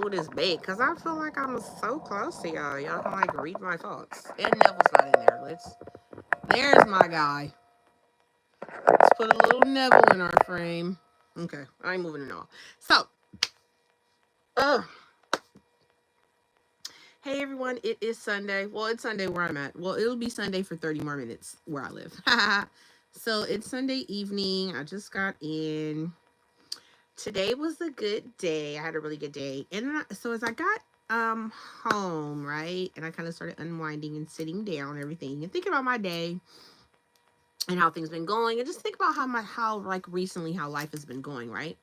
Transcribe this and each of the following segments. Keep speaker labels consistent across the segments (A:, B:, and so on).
A: Neville this big because I feel like I'm so close to y'all. Y'all can like read my thoughts. And Neville's not in there. There's my guy. Let's put a little Neville in our frame. Okay, I ain't moving it all. So, uh, hey everyone, it is Sunday. Well, it's Sunday where I'm at. Well, it'll be Sunday for 30 more minutes where I live. So it's Sunday evening. I just got in. Today was a good day. I had a really good day. So as I got home, right, and I kind of started unwinding and sitting down and everything and thinking about my day and how things been going and just think about how like recently how life has been going, right?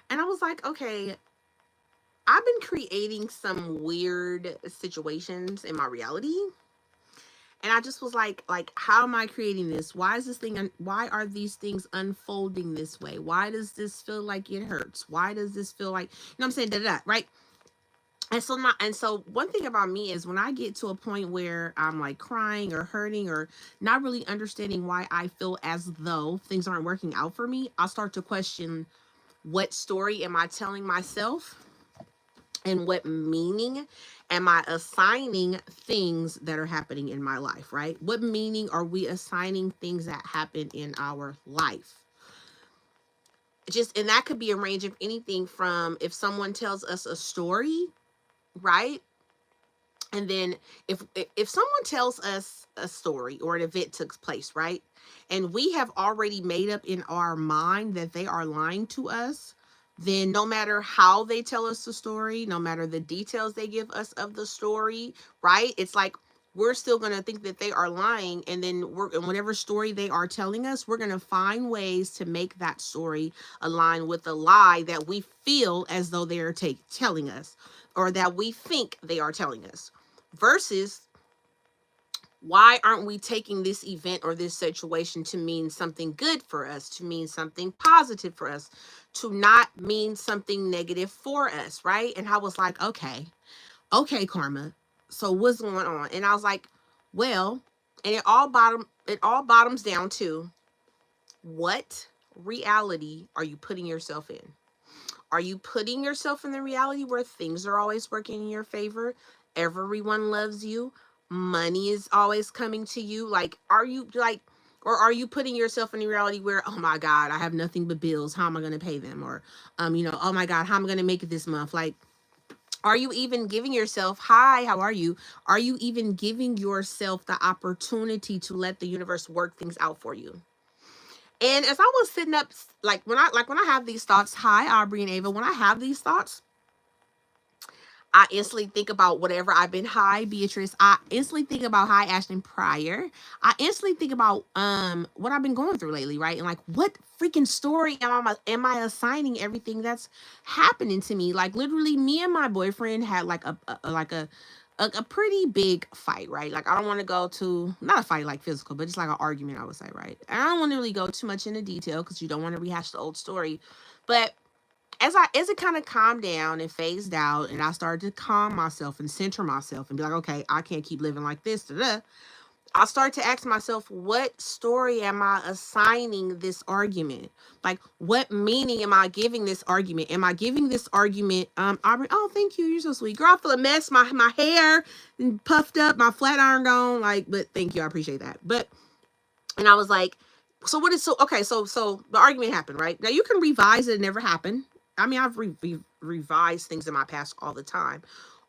A: And I was like, okay, I've been creating some weird situations in my reality. And I just was like, how am I creating this? Why is this thing, why are these things unfolding this way? Why does this feel like it hurts? Why does this feel like, you know what I'm saying? Da, da, da, right? And so one thing about me is when I get to a point where I'm like crying or hurting or not really understanding why I feel as though things aren't working out for me, I'll start to question what story am I telling myself and what meaning am I assigning things that are happening in my life, right? What meaning are we assigning things that happen in our life? And that could be a range of anything from if someone tells us a story, right? And then if someone tells us a story or an event took place, right? And we have already made up in our mind that they are lying to us, then no matter how they tell us the story, no matter the details they give us of the story, right? It's like we're still going to think that they are lying, and then whatever story they are telling us, we're going to find ways to make that story align with the lie that we feel as though they are telling us, or that we think they are telling us. Versus, why aren't we taking this event or this situation to mean something good for us, to mean something positive for us, to not mean something negative for us, right? And I was like, okay, Karma. So what's going on? And I was like, well, and it all bottoms down to, what reality are you putting yourself in? Are you putting yourself in the reality where things are always working in your favor? Everyone loves you. Money is always coming to you. Like, or are you putting yourself in a reality where, oh my God, I have nothing but bills. How am I going to pay them? Or, oh my God, how am I going to make it this month? Like, are you even giving yourself, hi, how are you? Are you even giving yourself the opportunity to let the universe work things out for you? And as I was sitting up, when I have these thoughts, hi, Aubrey and Ava, when I have these thoughts, I instantly think about whatever I've been, hi, Beatrice. I instantly think about, hi, Ashton Pryor. I instantly think about what I've been going through lately, right? And like, what freaking story am I assigning everything that's happening to me? Like, literally, me and my boyfriend had like a pretty big fight, right? Like, I don't want to go to, not a fight like physical, but just like an argument, I would say, right? And I don't want to really go too much into detail because you don't want to rehash the old story. But as it kind of calmed down and phased out, and I started to calm myself and center myself and be like, okay, I can't keep living like this. Da-da. I started to ask myself, what story am I assigning this argument? Like, what meaning am I giving this argument? Am I giving this argument, Aubrey, oh, thank you, you're so sweet. Girl, I feel a mess. My hair puffed up, my flat iron gone. Like, but thank you, I appreciate that. And I was like, so the argument happened, right? Now you can revise it never happened. I mean, I've revised things in my past all the time.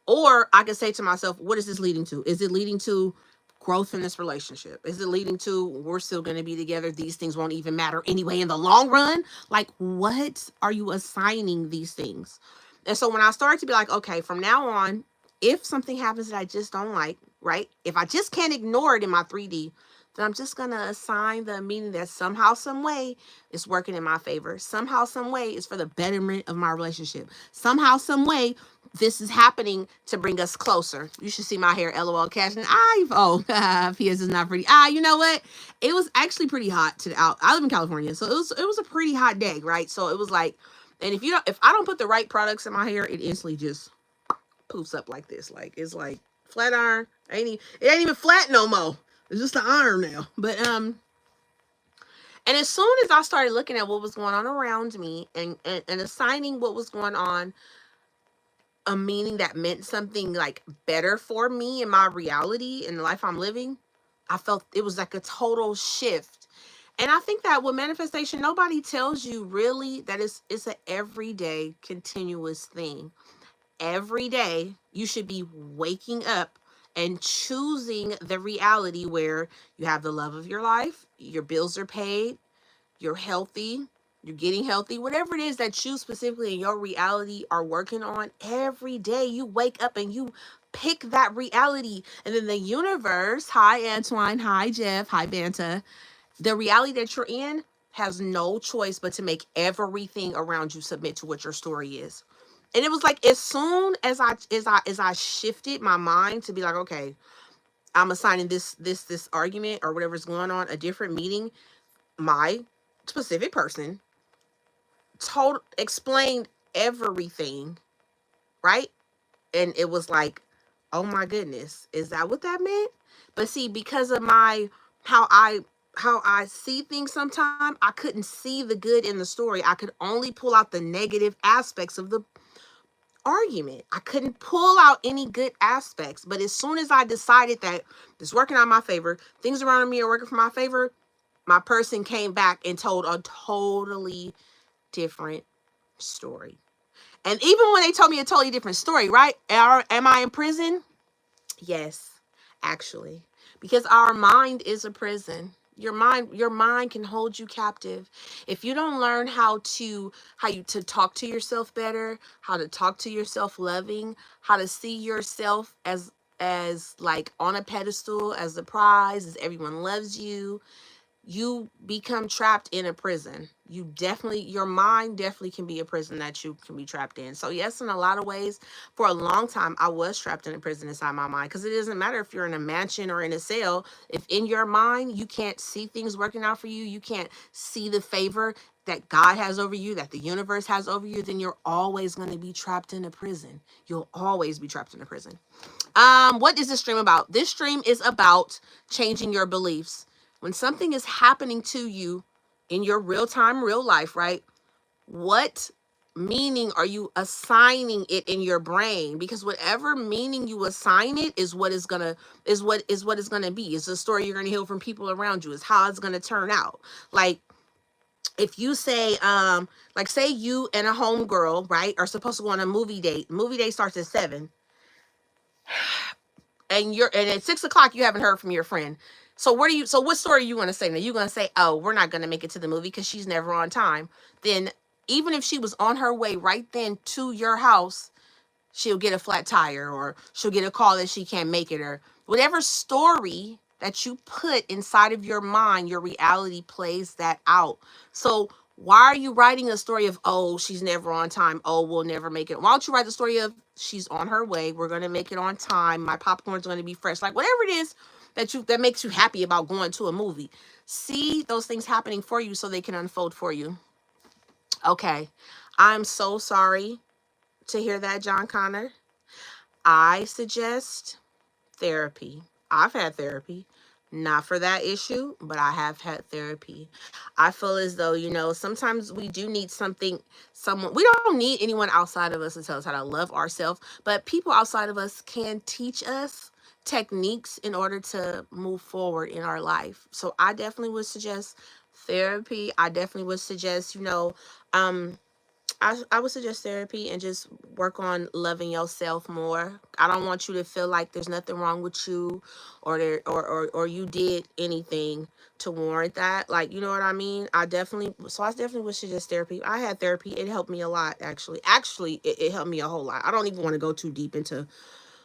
A: Or I could say to myself, what is this leading to? Is it leading to growth in this relationship? Is it leading to, we're still going to be together? These things won't even matter anyway in the long run. Like, what are you assigning these things? And so when I started to be like, okay, from now on, if something happens that I just don't like, right? If I just can't ignore it in my 3D, then I'm just going to assign the meaning that somehow, some way it's working in my favor. Somehow, some way it's for the betterment of my relationship. Somehow, some way this is happening to bring us closer. You should see my hair, LOL, Cashin. PS is not pretty. You know what? It was actually pretty hot today. I live in California, so it was a pretty hot day, right? So it was like, and if I don't put the right products in my hair, it instantly just poofs up like this. Like, it's like flat iron. It ain't even flat no more. It's just an iron now. And as soon as I started looking at what was going on around me and assigning what was going on a meaning that meant something like better for me in my reality in the life I'm living, I felt it was like a total shift. And I think that with manifestation, nobody tells you really that it's an everyday continuous thing. Every day you should be waking up and choosing the reality where you have the love of your life, your bills are paid, you're healthy, you're getting healthy, whatever it is that you specifically in your reality are working on. Every day you wake up and you pick that reality, and then the universe, hi Antoine, hi Jeff, hi Banta, the reality that you're in has no choice but to make everything around you submit to what your story is. And it was like as soon as I shifted my mind to be like, okay, I'm assigning this argument or whatever's going on a different meaning, my specific person told explained everything, right? And it was like, oh my goodness, is that what that meant? But see, because of my how I how I see things sometimes, I couldn't see the good in the story. I could only pull out the negative aspects of the argument. I couldn't pull out any good aspects. But as soon as I decided that it's working out my favor, things around me are working for my favor, my person came back and told a totally different story. And even when they told me a totally different story, right? Am I in prison? Yes, actually. Because our mind is a prison. Your mind can hold you captive. If you don't learn how you to talk to yourself better, how to talk to yourself loving, how to see yourself as like on a pedestal, as the prize, as everyone loves you, you become trapped in a prison. Your mind definitely can be a prison that you can be trapped in. So yes, in a lot of ways, for a long time I was trapped in a prison inside my mind, because it doesn't matter if you're in a mansion or in a cell. If in your mind you can't see things working out for you, you can't see the favor that God has over you, that the universe has over you, then you're always going to be trapped in a prison. You'll always be trapped in a prison. What is this stream about? This stream is about changing your beliefs. When something is happening to you in your real time, real life, right? What meaning are you assigning it in your brain? Because whatever meaning you assign it is what is gonna is what it's gonna be. It's the story you're gonna hear from people around you. Is how it's gonna turn out. Like if you say, like say you and a homegirl, right, are supposed to go on a movie date. Movie date starts at 7, and at 6 o'clock you haven't heard from your friend. So what story are you gonna say? Now you're gonna say, oh, we're not gonna make it to the movie because she's never on time. Then even if she was on her way right then to your house, she'll get a flat tire, or she'll get a call that she can't make it, or whatever story that you put inside of your mind, your reality plays that out. So why are you writing a story of, oh, she's never on time, oh, we'll never make it? Why don't you write the story of, she's on her way, we're going to make it on time, my popcorn's going to be fresh, like whatever it is that makes you happy about going to a movie. See those things happening for you so they can unfold for you. Okay, I'm so sorry to hear that, John Connor. I suggest therapy. I've had therapy, not for that issue, but I have had therapy. I feel as though, sometimes we do need someone, we don't need anyone outside of us to tell us how to love ourselves, but people outside of us can teach us techniques in order to move forward in our life. So I definitely would suggest therapy. I definitely would suggest, um, I would suggest therapy and just work on loving yourself more. I don't want you to feel like there's nothing wrong with you, or you did anything to warrant that. Like, you know what I mean? I definitely would suggest therapy. I had therapy. It helped me a lot, actually. Actually, it helped me a whole lot. I don't even want to go too deep into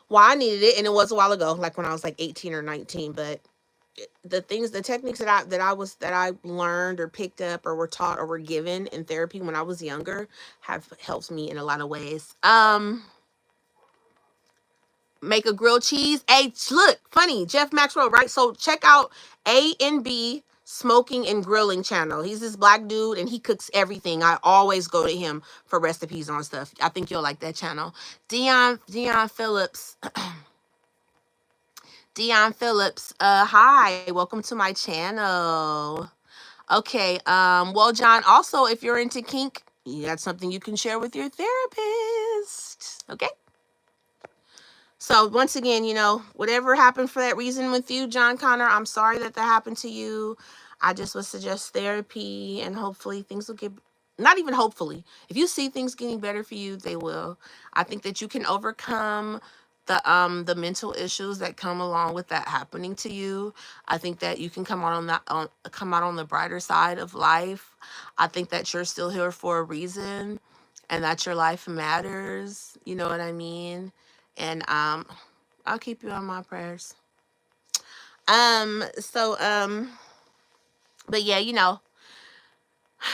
A: why I needed it, and it was a while ago, like when I was like 18 or 19, but the techniques that I learned or picked up or were taught or were given in therapy when I was younger have helped me in a lot of ways. Make a grilled cheese. Hey, look, funny, Jeff Maxwell, right? So check out A&B Smoking and Grilling channel. He's this black dude and he cooks everything. I always go to him for recipes on stuff. I think you'll like that channel. Dion Phillips. Dion Phillips, hi, welcome to my channel. Okay, well, John, also, if you're into kink, that's something you can share with your therapist. Okay. So once again, whatever happened for that reason with you, John Connor, I'm sorry that that happened to you. I just would suggest therapy, and hopefully things will get, not even hopefully. If you see things getting better for you, they will. I think that you can overcome the mental issues that come along with that happening to you. I think that you can come out on the brighter side of life. I think that you're still here for a reason, and that your life matters. You know what I mean? And I'll keep you on my prayers. So but yeah,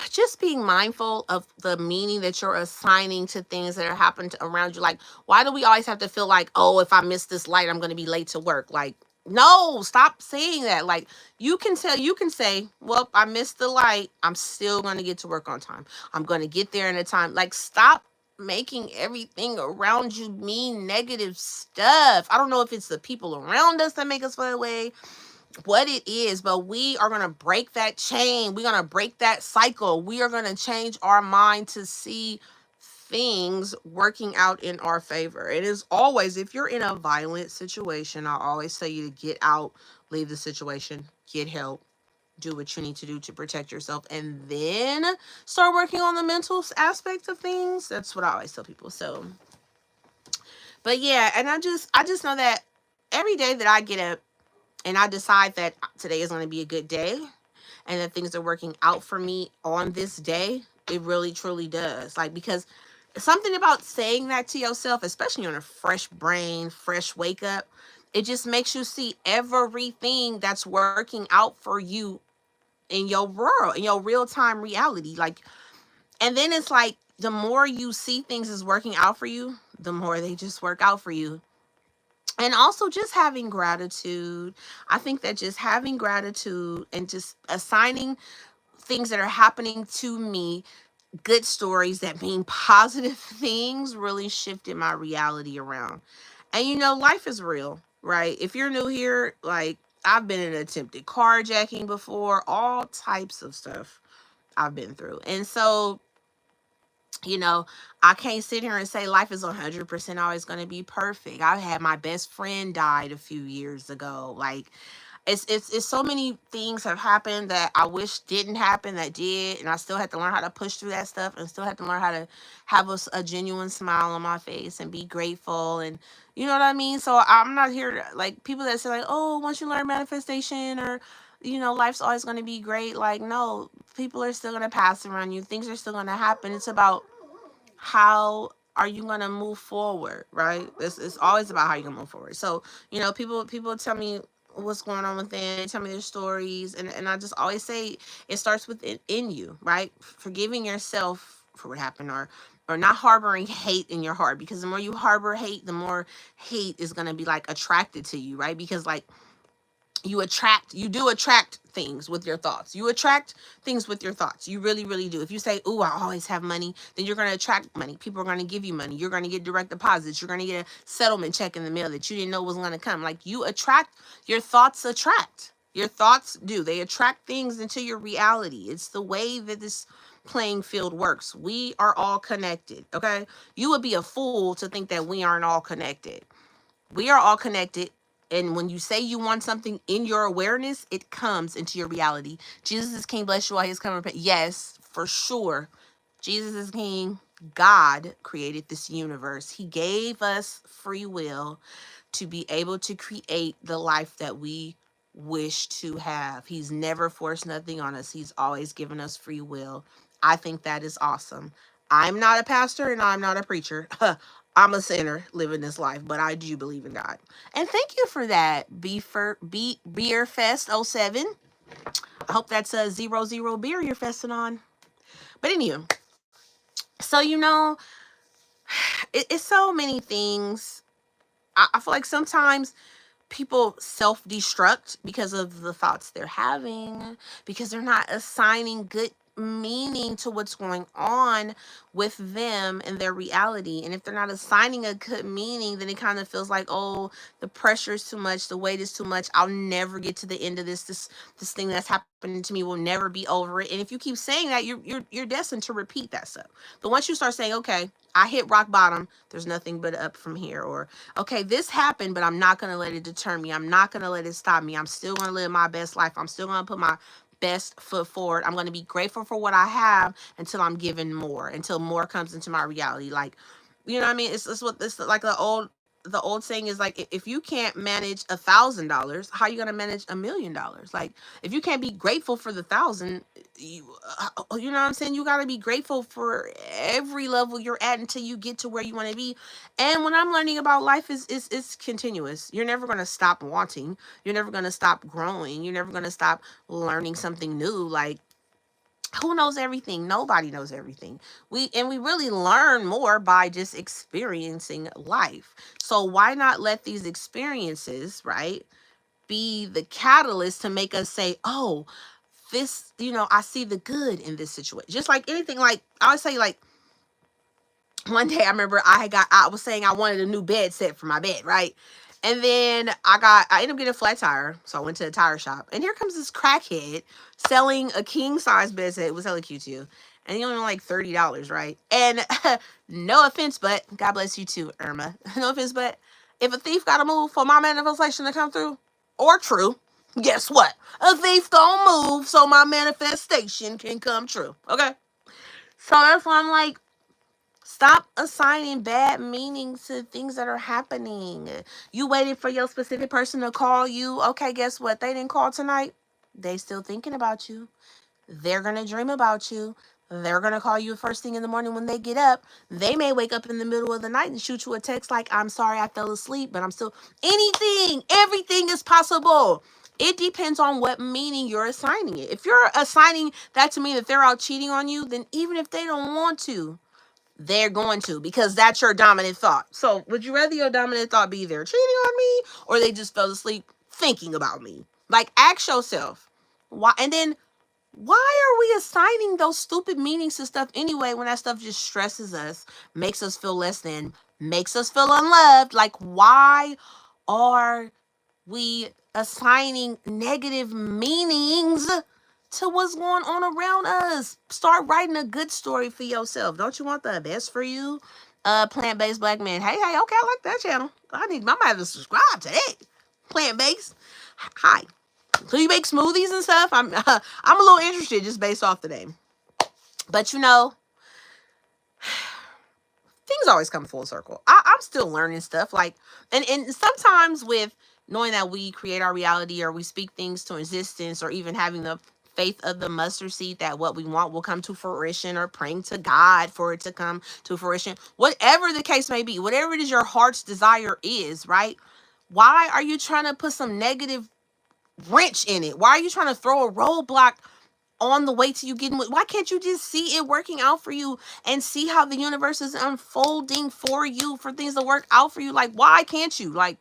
A: just being mindful of the meaning that you're assigning to things that are happening around you. Like, why do we always have to feel like, oh, if I miss this light, I'm going to be late to work? Like, no, stop saying that. Like, you can say, well, I missed the light, I'm still going to get to work on time. I'm going to get there in a time. Like, stop making everything around you mean negative stuff. I don't know if it's the people around us that make us feel that way, what it is, but we are going to break that chain. We're going to break that cycle. We are going to change our mind to see things working out in our favor. It is always, if you're in a violent situation, I always tell you to get out, leave the situation, get help, do what you need to do to protect yourself, and then start working on the mental aspect of things. That's what I always tell people. So, but yeah, and I just know that every day that I get up and I decide that today is going to be a good day and that things are working out for me on this day, it really truly does. Like, because something about saying that to yourself, especially on a fresh brain, fresh wake up, it just makes you see everything that's working out for you in your world, in your real time reality. Like, and then it's like the more you see things as working out for you, the more they just work out for you. And also just having gratitude. I think that just having gratitude and just assigning things that are happening to me, good stories that mean positive things, really shifted my reality around. And life is real, right? If you're new here, like, I've been in attempted carjacking before, all types of stuff I've been through. And so, you know, I can't sit here and say life is 100% always going to be perfect. I had my best friend died a few years ago. Like, it's so many things have happened that I wish didn't happen that did, and I still had to learn how to push through that stuff, and still had to learn how to have a genuine smile on my face and be grateful, and you know what I mean. So I'm not here to, like, people that say like, oh, once you learn manifestation, or life's always going to be great. Like, no, people are still going to pass around you, things are still going to happen. It's about how are you going to move forward, right? It's always about how you're going to move forward. So, people tell me what's going on with them, tell me their stories, and I just always say it starts with in you, right? Forgiving yourself for what happened, or not harboring hate in your heart, because the more you harbor hate, the more hate is going to be like attracted to you, right? Because like, you do attract things with your thoughts. You attract things with your thoughts. You really, really do. If you say, "Ooh, I always have money," then you're going to attract money. People are going to give you money. You're going to get direct deposits. You're going to get a settlement check in the mail that you didn't know was going to come. Like, you attract, your thoughts attract. Your thoughts do. They attract things into your reality. It's the way that this playing field works. We are all connected, okay? You would be a fool to think that we aren't all connected. We are all connected. And when you say you want something in your awareness, it comes into your reality. Jesus is King, bless you all, his coming. Yes, for sure. Jesus is King. God created this universe. He gave us free will to be able to create the life that we wish to have. He's never forced nothing on us. He's always given us free will. I think that is awesome. I'm not a pastor and I'm not a preacher. I'm a sinner living this life, but I do believe in God. And thank you for that, Beer Fest '07. I hope that's a 00 beer you're festing on. But anyway, so it's so many things. I feel like sometimes people self-destruct because of the thoughts they're having, because they're not assigning good meaning to what's going on with them and their reality. And if they're not assigning a good meaning, then it kind of feels like, oh, the pressure is too much, the weight is too much. I'll never get to the end of this thing that's happening to me will never be over it. And if you keep saying that, you're destined to repeat that stuff. But once you start saying, okay, I hit rock bottom, there's nothing but up from here. Or, okay, this happened, but I'm not going to let it deter me. I'm not going to let it stop me. I'm still going to live my best life. I'm still going to put my best foot forward. I'm going to be grateful for what I have until I'm given more, until more comes into my reality. Like, you know what I mean? It's what this like the old saying is like, if you can't manage $1,000, how are you gonna manage $1,000,000? Like, if you can't be grateful for the 1,000, you know what I'm saying? You gotta be grateful for every level you're at until you get to where you want to be. And what I'm learning about life is continuous. You're never gonna stop wanting. You're never gonna stop growing. You're never gonna stop learning something new. Like, who knows everything? Nobody knows everything. We really learn more by just experiencing life. So why not let these experiences, right, be the catalyst to make us say, oh, this, I see the good in this situation. Just like anything, like I would say, like, one day I remember I was saying I wanted a new bed set for my bed, right? And then I ended up getting a flat tire. So I went to a tire shop. And here comes this crackhead selling a king size bed set. It was hella cute too. And he only like $30, right? And no offense, but God bless you too, Irma. No offense, but if a thief gotta move for my manifestation to come through, or true, guess what? A thief gonna move so my manifestation can come true. Okay? So that's why I'm like, stop assigning bad meanings to things that are happening. You waited for your specific person to call you. Okay, guess what? They didn't call tonight. They still thinking about you. They're going to dream about you. They're going to call you first thing in the morning when they get up. They may wake up in the middle of the night and shoot you a text like, I'm sorry I fell asleep, but I'm still... Anything, everything is possible. It depends on what meaning you're assigning it. If you're assigning that to mean that they're out cheating on you, then even if they don't want to, they're going to, because that's your dominant thought. So would you rather your dominant thought be they're cheating on me, or they just fell asleep thinking about me? Like, ask yourself why. And then, why are we assigning those stupid meanings to stuff anyway, when that stuff just stresses us, makes us feel less than, makes us feel unloved? Like, why are we assigning negative meanings to what's going on around us? Start writing a good story for yourself. Don't you want the best for you? Plant-based black man. Hey, okay, I like that channel. I might have to subscribe to that. Plant-based. Hi. So you make smoothies and stuff? I'm a little interested just based off the name. But things always come full circle. I'm still learning stuff. Like, and sometimes with knowing that we create our reality, or we speak things to existence, or even having the faith of the mustard seed that what we want will come to fruition, or praying to God for it to come to fruition, whatever the case may be, whatever it is your heart's desire is, right? Why are you trying to put some negative wrench in it? Why are you trying to throw a roadblock on the way to you getting... Why can't you just see it working out for you, and see how the universe is unfolding for you, for things to work out for you? Like, why can't you? Like,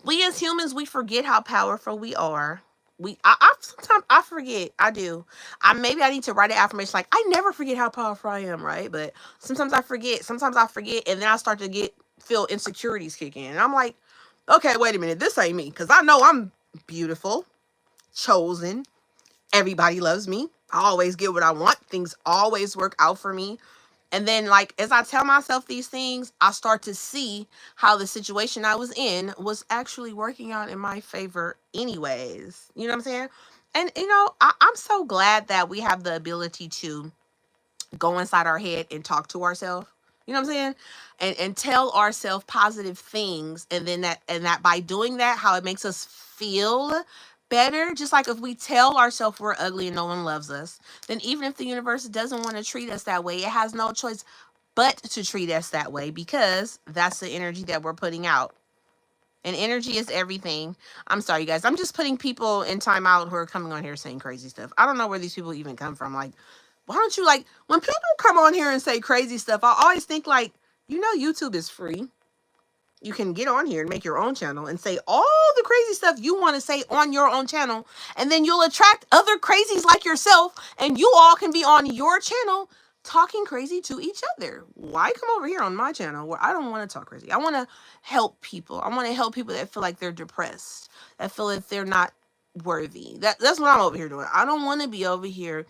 A: we as humans, we forget how powerful we are. I sometimes I forget. I do. Maybe I need to write an affirmation like, I never forget how powerful I am, right? But sometimes I forget. And then I start to feel insecurities kick in. And I'm like, okay, wait a minute. This ain't me. Because I know I'm beautiful, chosen. Everybody loves me. I always get what I want. Things always work out for me. And then, like, as I tell myself these things, I start to see how the situation I was in was actually working out in my favor anyways. You know what I'm saying? And, I'm so glad that we have the ability to go inside our head and talk to ourselves. You know what I'm saying? And tell ourselves positive things. And then that by doing that, how it makes us feel better. Just like if we tell ourselves we're ugly and no one loves us, then even if the universe doesn't want to treat us that way, it has no choice but to treat us that way, because that's the energy that we're putting out. And energy is everything. I'm sorry, you guys. I'm just putting people in timeout who are coming on here saying crazy stuff. I don't know where these people even come from. Like, why don't you, like, when people come on here and say crazy stuff, I always think, like, YouTube is free. you can get on here and make your own channel and say all the crazy stuff you want to say on your own channel. And then you'll attract other crazies like yourself. And you all can be on your channel talking crazy to each other. Why come over here on my channel where I don't want to talk crazy? I want to help people. I want to help people that feel like they're depressed, that feel like they're not worthy. That's what I'm over here doing. I don't want to be over here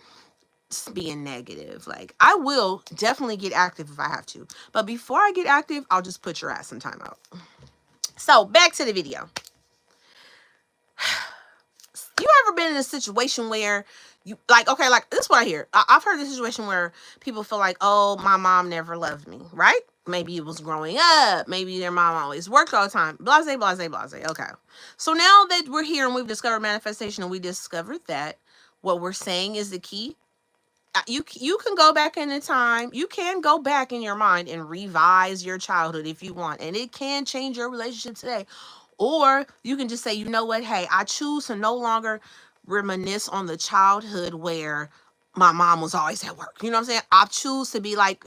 A: being negative. Like, I will definitely get active if I have to. But before I get active, I'll just put your ass in timeout. So, back to the video. You ever been in a situation where you, like, okay, like, this is what I hear. I've heard this situation where people feel like, oh, my mom never loved me, right? Maybe it was growing up. Maybe their mom always worked all the time. Blase, blase, blase. Okay. So now that we're here and we've discovered manifestation and we discovered that what we're saying is the key, you can go back in the time. You can go back in your mind and revise your childhood if you want, and it can change your relationship today. Or you can just say, you know what, hey, I choose to no longer reminisce on the childhood where my mom was always at work. You know what I'm saying? I choose to be like,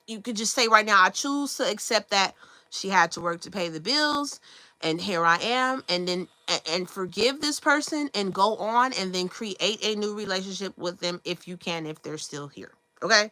A: you could just say right now, I choose to accept that she had to work to pay the bills, and here I am. And then and forgive this person and go on and then create a new relationship with them if you can, if they're still here. Okay.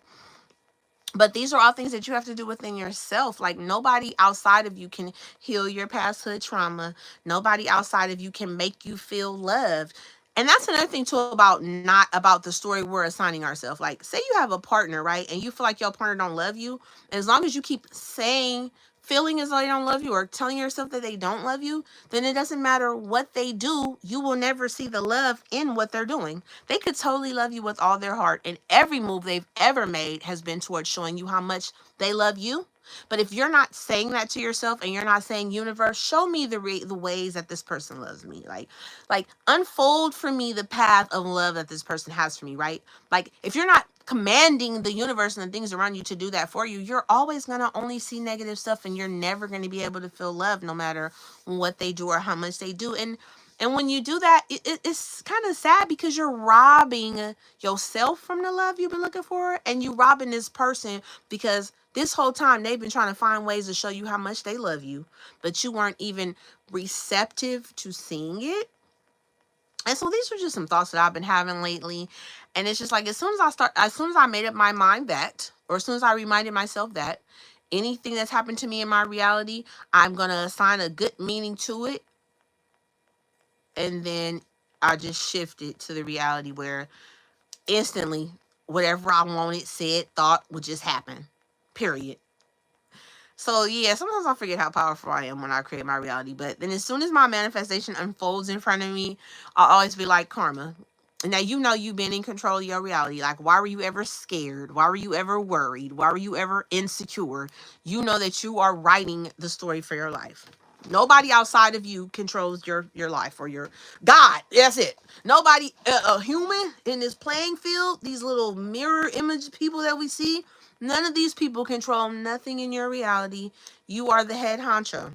A: But these are all things that you have to do within yourself. Like, nobody outside of you can heal your pasthood trauma. Nobody outside of you can make you feel loved. And that's another thing too about not about the story we're assigning ourselves. Like, say you have a partner, right? And you feel like your partner don't love you. As long as you keep saying, feeling as though they don't love you, or telling yourself that they don't love you, then it doesn't matter what they do. You will never see the love in what they're doing. They could totally love you with all their heart, and every move they've ever made has been towards showing you how much they love you. But if you're not saying that to yourself, and you're not saying, universe, show me the ways that this person loves me, like unfold for me the path of love that this person has for me, right? Like, if you're not commanding the universe and the things around you to do that for you, you're always going to only see negative stuff, and you're never going to be able to feel love no matter what they do or how much they do. And when you do that, it's kind of sad, because you're robbing yourself from the love you've been looking for, and you robbing this person, because this whole time they've been trying to find ways to show you how much they love you, but you weren't even receptive to seeing it. And so these are just some thoughts that I've been having lately. And it's just like, as soon as I made up my mind that, or as soon as I reminded myself that anything that's happened to me in my reality, I'm going to assign a good meaning to it. And then I just shifted to the reality where instantly whatever I wanted, said, thought would just happen. Period. So yeah, sometimes I forget how powerful I am when I create my reality. But then as soon as my manifestation unfolds in front of me, I'll always be like, karma. Now, you know, you've been in control of your reality. Like, why were you ever scared? Why were you ever worried? Why were you ever insecure? You know that you are writing the story for your life. Nobody outside of you controls your life, or your God. That's it. Nobody, a human in this playing field, these little mirror image people that we see, none of these people control nothing in your reality. You are the head honcho.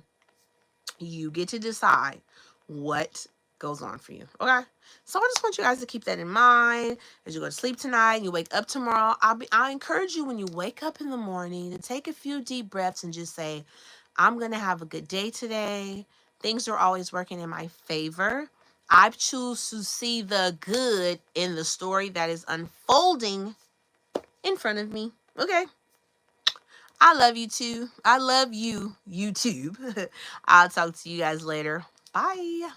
A: You get to decide what goes on for you. Okay? So I just want you guys to keep that in mind as you go to sleep tonight and you wake up tomorrow. I encourage you, when you wake up in the morning, to take a few deep breaths and just say, I'm going to have a good day today. Things are always working in my favor. I choose to see the good in the story that is unfolding in front of me. Okay? I love you too. I love you, YouTube. I'll talk to you guys later. Bye.